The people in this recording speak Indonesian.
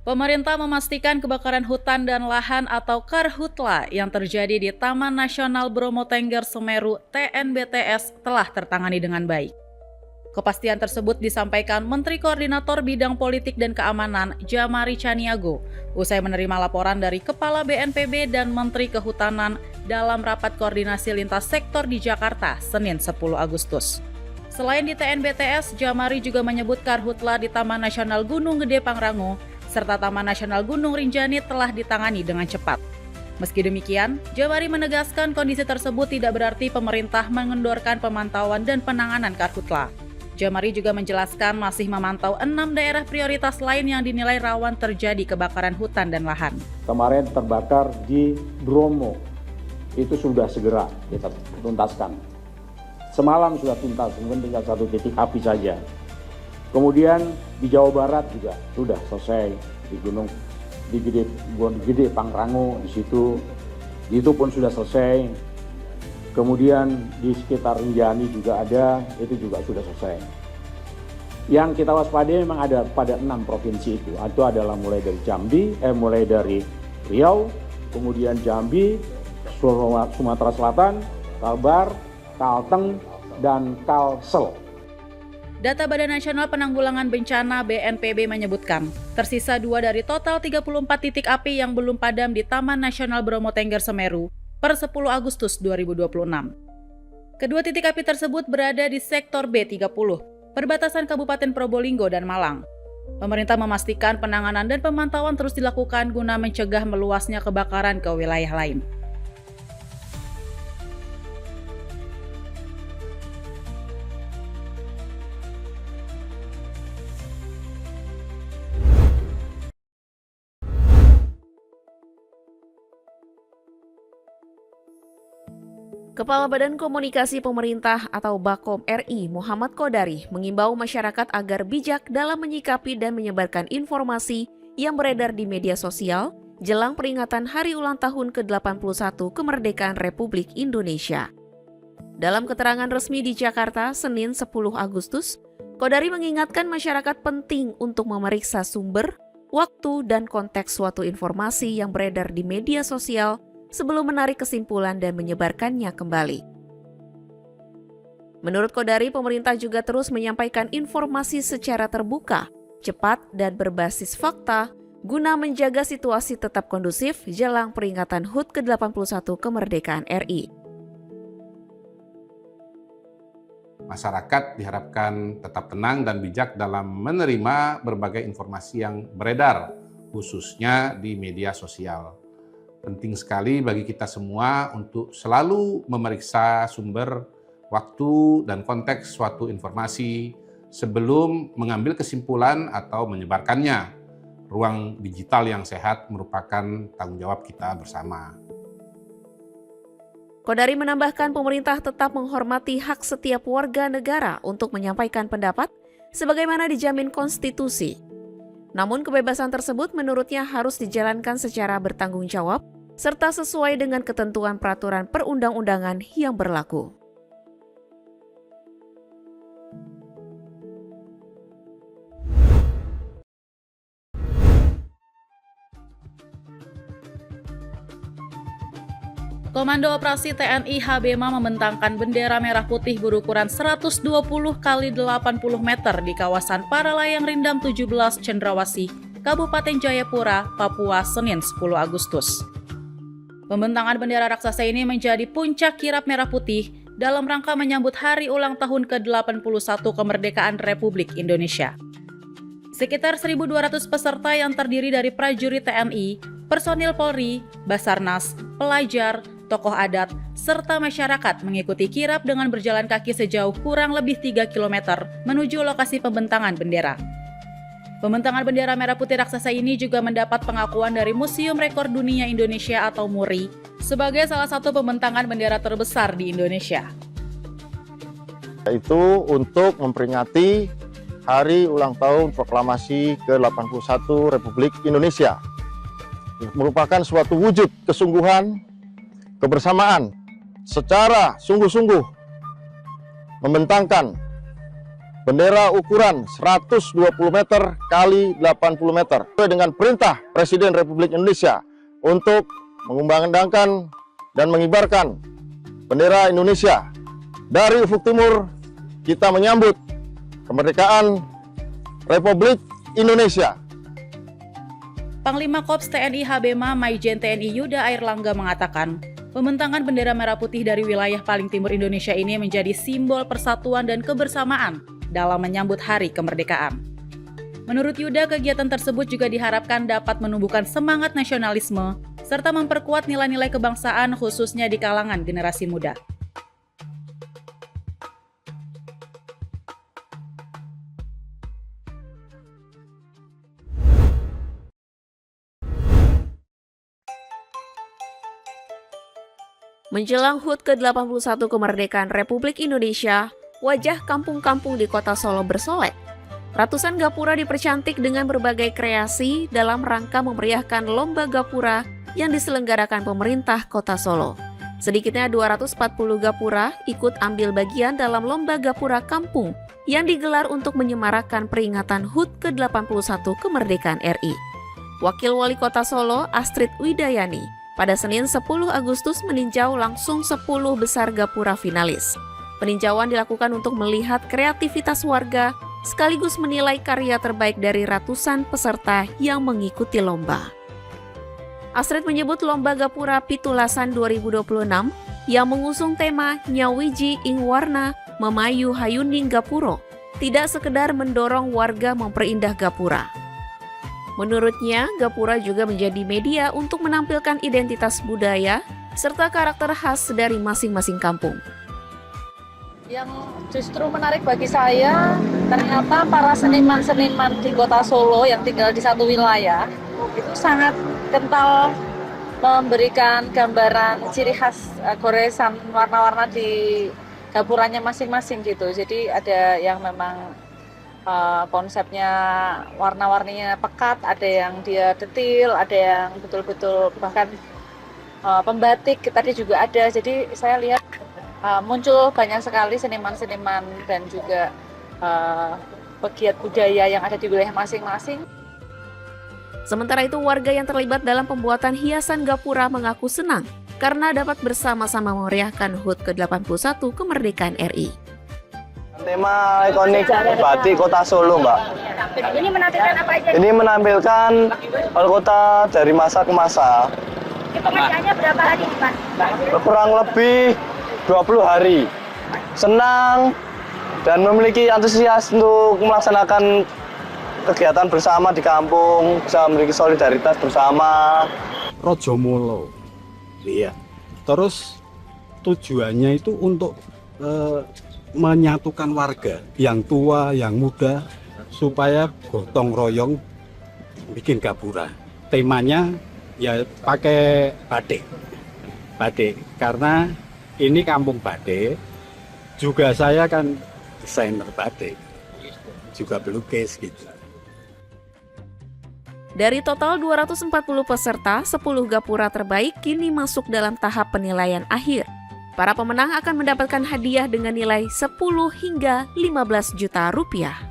Pemerintah memastikan kebakaran hutan dan lahan atau karhutla yang terjadi di Taman Nasional Bromo Tengger Semeru (TNBTS) telah tertangani dengan baik. Kepastian tersebut disampaikan Menteri Koordinator Bidang Politik dan Keamanan Djamari Caniago usai menerima laporan dari Kepala BNPB dan Menteri Kehutanan dalam rapat koordinasi lintas sektor di Jakarta, Senin 10 Agustus. Selain di TNBTS, Djamari juga menyebut karhutla di Taman Nasional Gunung Gede Pangrango serta Taman Nasional Gunung Rinjani telah ditangani dengan cepat. Meski demikian, Djamari menegaskan kondisi tersebut tidak berarti pemerintah mengendorkan pemantauan dan penanganan karhutla. Djamari juga menjelaskan masih memantau 6 daerah prioritas lain yang dinilai rawan terjadi kebakaran hutan dan lahan. Kemarin terbakar di Bromo, itu sudah segera kita tuntaskan. Semalam sudah tuntas, mungkin tinggal satu titik api saja. Kemudian di Jawa Barat juga sudah selesai di Gunung Gede Pangrango di situ itu pun sudah selesai. Kemudian di sekitar Rinjani juga ada, itu juga sudah selesai. Yang kita waspadai memang ada pada 6 provinsi itu. Itu adalah mulai dari Riau, kemudian Jambi, Sumatera Selatan, Kalbar, Kalteng, dan Kalsel. Data Badan Nasional Penanggulangan Bencana BNPB menyebutkan, tersisa 2 dari total 34 titik api yang belum padam di Taman Nasional Bromo Tengger Semeru per 10 Agustus 2026. Kedua titik api tersebut berada di sektor B30, perbatasan Kabupaten Probolinggo dan Malang. Pemerintah memastikan penanganan dan pemantauan terus dilakukan guna mencegah meluasnya kebakaran ke wilayah lain. Kepala Badan Komunikasi Pemerintah atau Bakom RI Muhammad Kodari mengimbau masyarakat agar bijak dalam menyikapi dan menyebarkan informasi yang beredar di media sosial jelang peringatan Hari Ulang Tahun ke-81 Kemerdekaan Republik Indonesia. Dalam keterangan resmi di Jakarta, Senin 10 Agustus, Kodari mengingatkan masyarakat penting untuk memeriksa sumber, waktu, dan konteks suatu informasi yang beredar di media sosial sebelum menarik kesimpulan dan menyebarkannya kembali. Menurut Kodari, pemerintah juga terus menyampaikan informasi secara terbuka, cepat, dan berbasis fakta guna menjaga situasi tetap kondusif jelang peringatan HUT ke-81 Kemerdekaan RI. Masyarakat diharapkan tetap tenang dan bijak dalam menerima berbagai informasi yang beredar, khususnya di media sosial. Penting sekali bagi kita semua untuk selalu memeriksa sumber, waktu, dan konteks suatu informasi sebelum mengambil kesimpulan atau menyebarkannya. Ruang digital yang sehat merupakan tanggung jawab kita bersama. Kodari menambahkan pemerintah tetap menghormati hak setiap warga negara untuk menyampaikan pendapat sebagaimana dijamin konstitusi. Namun kebebasan tersebut menurutnya harus dijalankan secara bertanggung jawab serta sesuai dengan ketentuan peraturan perundang-undangan yang berlaku. Komando Operasi TNI HBMA membentangkan bendera merah putih berukuran 120 x 80 meter di kawasan Paralayang Rindam 17 Cendrawasih, Kabupaten Jayapura, Papua, Senin 10 Agustus. Pembentangan bendera raksasa ini menjadi puncak kirap merah putih dalam rangka menyambut Hari Ulang Tahun ke-81 Kemerdekaan Republik Indonesia. Sekitar 1.200 peserta yang terdiri dari prajurit TNI, personil Polri, Basarnas, pelajar, tokoh adat, serta masyarakat mengikuti kirap dengan berjalan kaki sejauh kurang lebih 3 km menuju lokasi pembentangan bendera. Pembentangan bendera merah putih raksasa ini juga mendapat pengakuan dari Museum Rekor Dunia Indonesia atau MURI sebagai salah satu pembentangan bendera terbesar di Indonesia. Itu untuk memperingati Hari Ulang Tahun Proklamasi ke-81 Republik Indonesia. Merupakan suatu wujud kesungguhan, kebersamaan secara sungguh-sungguh membentangkan bendera ukuran 120 meter kali 80 meter sesuai dengan perintah Presiden Republik Indonesia untuk mengumandangkan dan mengibarkan bendera Indonesia. Dari ufuk timur kita menyambut kemerdekaan Republik Indonesia. Panglima Korps TNI HBMA Maijen TNI Yuda Airlangga mengatakan, pembentangan bendera merah putih dari wilayah paling timur Indonesia ini menjadi simbol persatuan dan kebersamaan dalam menyambut Hari Kemerdekaan. Menurut Yuda, kegiatan tersebut juga diharapkan dapat menumbuhkan semangat nasionalisme serta memperkuat nilai-nilai kebangsaan khususnya di kalangan generasi muda. Menjelang HUT ke-81 kemerdekaan Republik Indonesia, wajah kampung-kampung di kota Solo bersolek. Ratusan gapura dipercantik dengan berbagai kreasi dalam rangka memeriahkan Lomba Gapura yang diselenggarakan pemerintah kota Solo. Sedikitnya 240 gapura ikut ambil bagian dalam Lomba Gapura Kampung yang digelar untuk menyemarakan peringatan HUT ke-81 kemerdekaan RI. Wakil Wali Kota Solo, Astrid Widayani, pada Senin 10 Agustus meninjau langsung 10 besar gapura finalis. Peninjauan dilakukan untuk melihat kreativitas warga sekaligus menilai karya terbaik dari ratusan peserta yang mengikuti lomba. Astrid menyebut Lomba Gapura Pitulasan 2026 yang mengusung tema Nyawiji ing Warna Memayu Hayuning Gapuro tidak sekedar mendorong warga memperindah gapura. Menurutnya, gapura juga menjadi media untuk menampilkan identitas budaya serta karakter khas dari masing-masing kampung. Yang justru menarik bagi saya, ternyata para seniman-seniman di kota Solo yang tinggal di satu wilayah itu sangat kental memberikan gambaran ciri khas goresan warna-warna di gapuranya masing-masing gitu. Jadi ada yang memang konsepnya warna-warninya pekat, ada yang dia detil, ada yang betul-betul bahkan pembatik tadi juga ada. Jadi saya lihat muncul banyak sekali seniman-seniman dan juga pegiat budaya yang ada di wilayah masing-masing. Sementara itu, warga yang terlibat dalam pembuatan hiasan gapura mengaku senang karena dapat bersama-sama memeriahkan HUT ke-81 kemerdekaan RI. Tema ikonik batik kota Solo, Mbak. Ini menampilkan apa aja? Ini menampilkan wali kota dari masa ke masa. Ini pengerjaannya berapa hari, Pak? Kurang lebih 20 hari. Senang dan memiliki antusias untuk melaksanakan kegiatan bersama di kampung, bisa memiliki solidaritas bersama. Rojomolo, iya. Terus tujuannya itu untuk menyatukan warga, yang tua, yang muda, supaya gotong royong bikin gapura. Temanya ya pakai batik, karena ini kampung batik. Juga saya kan desainer batik, juga pelukis gitu. Dari total 240 peserta, 10 gapura terbaik kini masuk dalam tahap penilaian akhir. Para pemenang akan mendapatkan hadiah dengan nilai 10 hingga 15 juta rupiah.